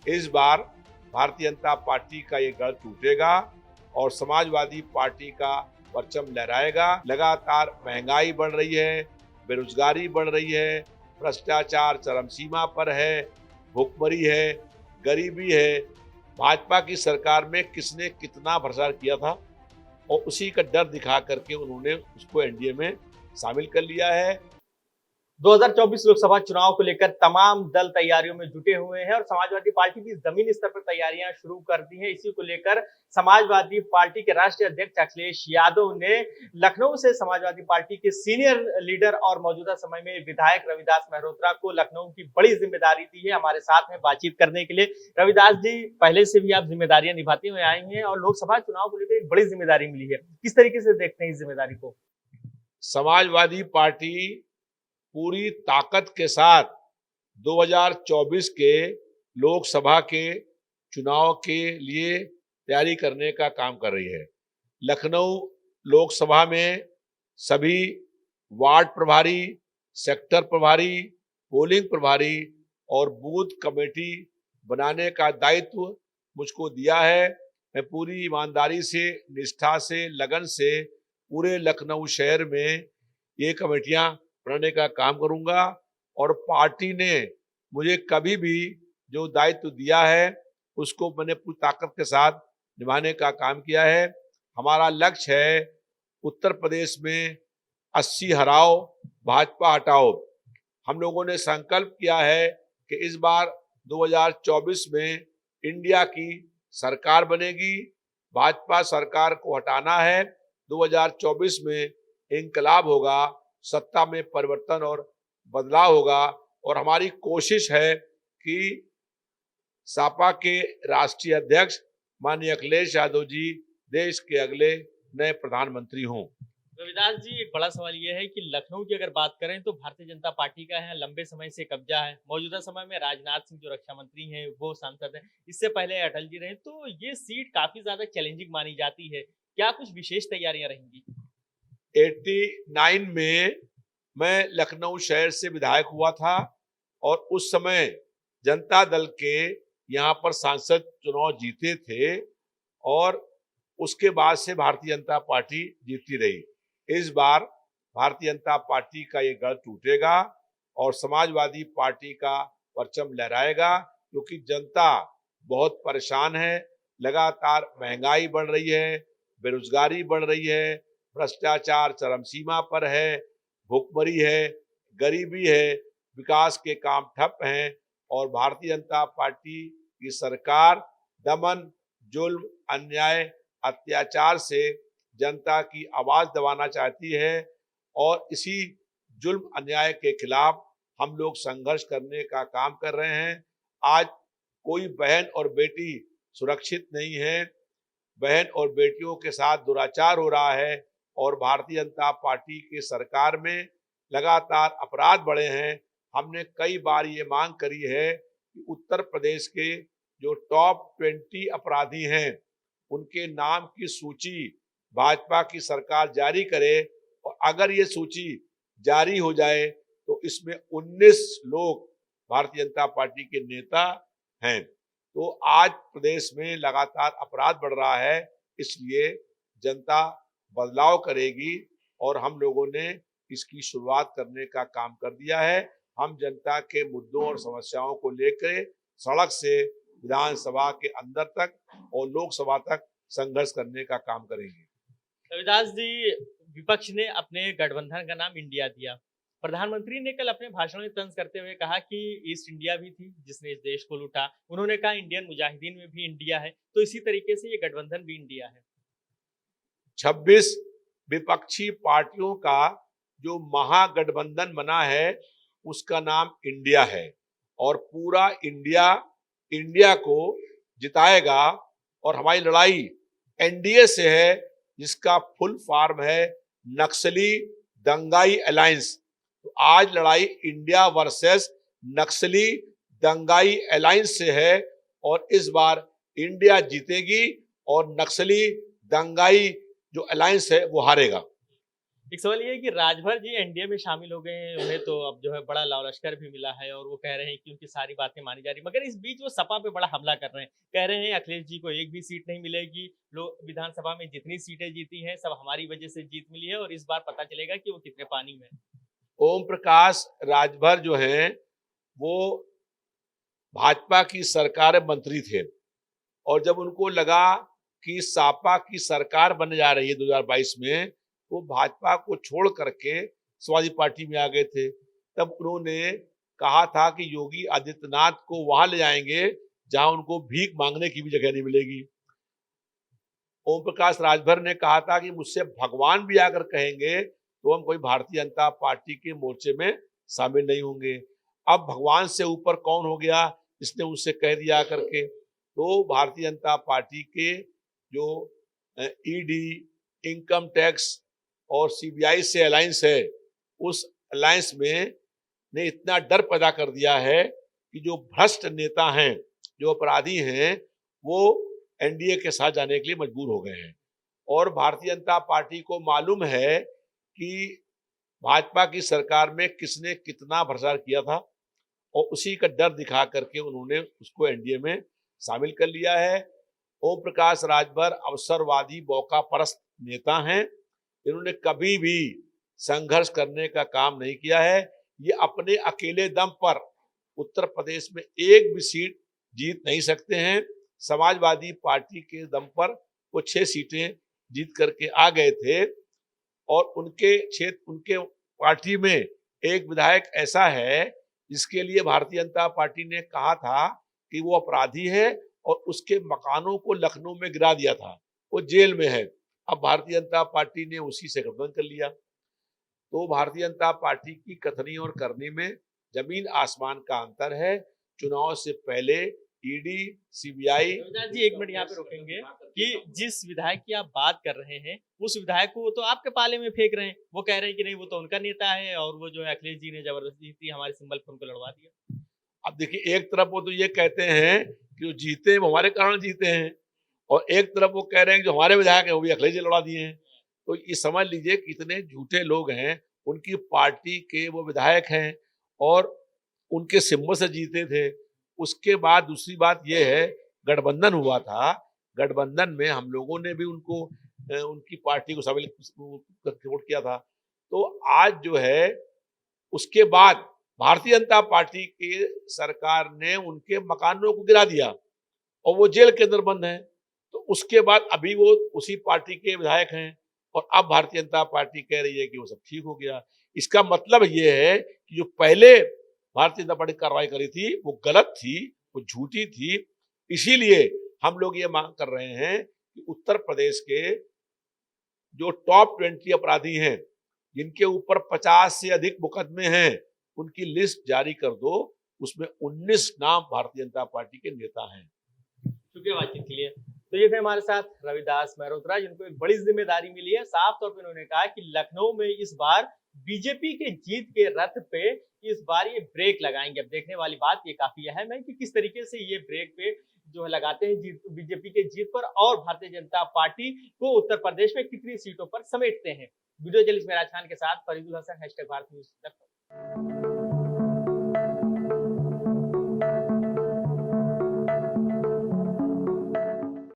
इस बार भारतीय जनता पार्टी का ये गढ़ टूटेगा और समाजवादी पार्टी का परचम लहराएगा। लगातार महंगाई बढ़ रही है, बेरोजगारी बढ़ रही है, भ्रष्टाचार चरम सीमा पर है, भुखमरी है, गरीबी है। भाजपा की सरकार में किसने कितना भ्रष्टाचार किया था और उसी का डर दिखा करके उन्होंने उसको एनडीए में शामिल कर लिया है। 2024 लोकसभा चुनाव को लेकर तमाम दल तैयारियों में जुटे हुए हैं और समाजवादी पार्टी भी जमीनी स्तर पर तैयारियां शुरू कर दी हैं। इसी को लेकर समाजवादी पार्टी के राष्ट्रीय अध्यक्ष अखिलेश यादव ने लखनऊ से समाजवादी पार्टी के सीनियर लीडर और मौजूदा समय में विधायक रविदास मेहरोत्रा को लखनऊ की बड़ी जिम्मेदारी दी है। हमारे साथ में बातचीत करने के लिए। रविदास जी, पहले से भी आप जिम्मेदारियां निभाते हुए आए हैं और लोकसभा चुनाव को लेकर एक बड़ी जिम्मेदारी मिली है, किस तरीके से देखते हैं इस जिम्मेदारी को? समाजवादी पार्टी पूरी ताकत के साथ 2024 के लोकसभा के चुनाव के लिए तैयारी करने का काम कर रही है। लखनऊ लोकसभा में सभी वार्ड प्रभारी, सेक्टर प्रभारी, पोलिंग प्रभारी और बूथ कमेटी बनाने का दायित्व मुझको दिया है। मैं पूरी ईमानदारी से, निष्ठा से, लगन से पूरे लखनऊ शहर में ये कमेटियां बनाने का काम करूंगा और पार्टी ने मुझे कभी भी जो दायित्व दिया है उसको मैंने पूरी ताकत के साथ निभाने का काम किया है। हमारा लक्ष्य है उत्तर प्रदेश में 80 हराओ, भाजपा हटाओ। हम लोगों ने संकल्प किया है कि इस बार 2024 में इंडिया की सरकार बनेगी, भाजपा सरकार को हटाना है। 2024 में इंकलाब होगा, सत्ता में परिवर्तन और बदलाव होगा और हमारी कोशिश है कि सपा के राष्ट्रीय अध्यक्ष माननीय अखिलेश यादव जी देश के अगले नए प्रधानमंत्री हों। रविदास जी, एक बड़ा सवाल यह है कि लखनऊ की अगर बात करें तो भारतीय जनता पार्टी का यहाँ लंबे समय से कब्जा है। मौजूदा समय में राजनाथ सिंह जो रक्षा मंत्री हैं वो सांसद हैं, इससे पहले अटल जी रहे, तो ये सीट काफी ज्यादा चैलेंजिंग मानी जाती है। क्या कुछ विशेष तैयारियां रहेंगी? 89 में मैं लखनऊ शहर से विधायक हुआ था और उस समय जनता दल के यहाँ पर सांसद चुनाव जीते थे और उसके बाद से भारतीय जनता पार्टी जीतती रही। इस बार भारतीय जनता पार्टी का ये गढ़ टूटेगा और समाजवादी पार्टी का परचम लहराएगा, क्योंकि जनता बहुत परेशान है। लगातार महंगाई बढ़ रही है, बेरोजगारी बढ़ रही है, भ्रष्टाचार चरम सीमा पर है, भुखमरी है, गरीबी है, विकास के काम ठप हैं और भारतीय जनता पार्टी की सरकार दमन, जुल्म, अन्याय, अत्याचार से जनता की आवाज दबाना चाहती है और इसी जुल्म अन्याय के खिलाफ हम लोग संघर्ष करने का काम कर रहे हैं। आज कोई बहन और बेटी सुरक्षित नहीं है, बहन और बेटियों के साथ दुराचार हो रहा है और भारतीय जनता पार्टी की सरकार में लगातार अपराध बढ़े हैं। हमने कई बार ये मांग करी है कि उत्तर प्रदेश के जो टॉप 20 अपराधी हैं उनके नाम की सूची भाजपा की सरकार जारी करे और अगर ये सूची जारी हो जाए तो इसमें 19 लोग भारतीय जनता पार्टी के नेता हैं। तो आज प्रदेश में लगातार अपराध बढ़ रहा है, इसलिए जनता बदलाव करेगी और हम लोगों ने इसकी शुरुआत करने का काम कर दिया है। हम जनता के मुद्दों और समस्याओं को लेकर सड़क से विधानसभा के अंदर तक और लोकसभा तक संघर्ष करने का काम करेंगे। रविदास जी, विपक्ष ने अपने गठबंधन का नाम इंडिया दिया। प्रधानमंत्री ने कल अपने भाषण में तंज करते हुए कहा कि ईस्ट इंडिया भी थी जिसने इस देश को लूटा। उन्होंने कहा इंडियन मुजाहिदीन में भी इंडिया है, तो इसी तरीके से ये गठबंधन भी इंडिया है। 26 विपक्षी पार्टियों का जो महागठबंधन बना है उसका नाम इंडिया है और पूरा इंडिया इंडिया को जिताएगा और हमारी लड़ाई एनडीए से है, जिसका फुल फॉर्म है नक्सली दंगाई अलायंस। तो आज लड़ाई इंडिया वर्सेस नक्सली दंगाई अलायंस से है और इस बार इंडिया जीतेगी और नक्सली दंगाई जो अलायंस है वो हारेगा। एक सवाल ये है कि राजभर जी एनडीए में शामिल हो गए हैं, उन्हें तो अब जो है बड़ा लाव लश्कर भी मिला है और वो कह रहे हैं कि उनकी सारी बातें मानी जा रही, मगर इस बीच वो सपा पे बड़ा हमला कर रहे हैं। कह रहे हैं अखिलेश जी को एक भी सीट नहीं मिलेगी, लोग विधानसभा में जितनी सीटें जीती हैं सब हमारी वजह से जीत मिली है और इस बार पता चलेगा कि वो कितने पानी में है। ओम प्रकाश राजभर जो हैं वो भाजपा की सरकार में मंत्री थे और जब उनको लगा कि सपा की सरकार बनने जा रही है 2022 में, वो भाजपा को छोड़ करके समाजवादी पार्टी में आ गए थे। तब उन्होंने कहा था कि योगी आदित्यनाथ को वहां ले जाएंगे जहां उनको भीख मांगने की भी जगह नहीं मिलेगी। ओम प्रकाश राजभर ने कहा था कि मुझसे भगवान भी आकर कहेंगे तो हम कोई भारतीय जनता पार्टी के मोर्चे में शामिल नहीं होंगे। अब भगवान से ऊपर कौन हो गया इसने उनसे कह दिया करके। तो भारतीय जनता पार्टी के जो ईडी, इनकम टैक्स और सीबीआई से अलायंस है, उस अलायंस में ने इतना डर पैदा कर दिया है कि जो भ्रष्ट नेता हैं, जो अपराधी हैं, वो एनडीए के साथ जाने के लिए मजबूर हो गए हैं। और भारतीय जनता पार्टी को मालूम है कि भाजपा की सरकार में किसने कितना भ्रष्टाचार किया था और उसी का डर दिखा करके उन्होंने उसको एनडीए में शामिल कर लिया है। ओम प्रकाश राजभर अवसरवादी मौका परस्त नेता हैं। इन्होंने कभी भी संघर्ष करने का काम नहीं किया है। ये अपने अकेले दम पर उत्तर प्रदेश में एक भी सीट जीत नहीं सकते हैं। समाजवादी पार्टी के दम पर वो 6 सीटें जीत करके आ गए थे और उनके क्षेत्र, उनके पार्टी में एक विधायक ऐसा है जिसके लिए भारतीय जनता पार्टी ने कहा था कि वो अपराधी है और उसके मकानों को लखनऊ में गिरा दिया था, वो जेल में है। अब भारतीय जनता पार्टी ने उसी से गठबंधन कर लिया। तो भारतीय जनता पार्टी की कथनी और करनी में जमीन आसमान का अंतर है। चुनाव से पहले ईडी, सीबीआई। रविदास जी एक मिनट यहाँ पे रोकेंगे कि जिस विधायक की आप बात कर रहे हैं उस विधायक को वो तो आपके पाले में फेंक रहे हैं, वो कह रहे हैं कि नहीं वो तो उनका नेता है और वो जो है अखिलेश जी ने जबरदस्ती थी हमारे सिंबल पर उनको लड़वा दिया। अब देखिए, एक तरफ वो तो ये कहते हैं कि वो जीते, वो हमारे कारण जीते हैं, और एक तरफ वो कह रहे हैं कि जो हमारे विधायक हैं वो भी अखिलेश जी लड़ा दिए हैं। तो ये समझ लीजिए कितने झूठे लोग हैं। उनकी पार्टी के वो विधायक हैं और उनके सिंबल से जीते थे। उसके बाद दूसरी बात ये है, गठबंधन हुआ था। गठबंधन में हम लोगों ने भी उनको उनकी पार्टी को शामिल सपोर्ट किया था। तो आज जो है उसके बाद भारतीय जनता पार्टी की सरकार ने उनके मकानों को गिरा दिया और वो जेल के अंदर बंद हैं। तो उसके बाद अभी वो उसी पार्टी के विधायक हैं और अब भारतीय जनता पार्टी कह रही है कि वो सब ठीक हो गया। इसका मतलब ये है कि जो पहले भारतीय जनता पार्टी कार्रवाई करी थी वो गलत थी, वो झूठी थी। इसीलिए हम लोग ये मांग कर रहे हैं कि उत्तर प्रदेश के जो टॉप 20 अपराधी हैं, जिनके ऊपर 50 से अधिक मुकदमे हैं, उनकी लिस्ट जारी कर दो। उसमें 19 नाम भारतीय जनता पार्टी के नेता हैं। शुक्रिया बातचीत के लिए। तो ये थे हमारे साथ रविदास मेहरोत्रा, जिनको एक बड़ी जिम्मेदारी मिली है। साफ तौर पे उन्होंने कहा कि लखनऊ में इस बार बीजेपी के जीत के रथ पे इस बार ये ब्रेक लगाएंगे। अब देखने वाली बात ये काफी अहम है कि किस तरीके से ये ब्रेक पे जो है लगाते हैं जीत, बीजेपी के जीत पर, और भारतीय जनता पार्टी को उत्तर प्रदेश में कितनी सीटों पर समेटते हैं। वीडियो जर्नलिस्ट मेराज खान के साथ फरीदुल हसन, #भारत न्यूज।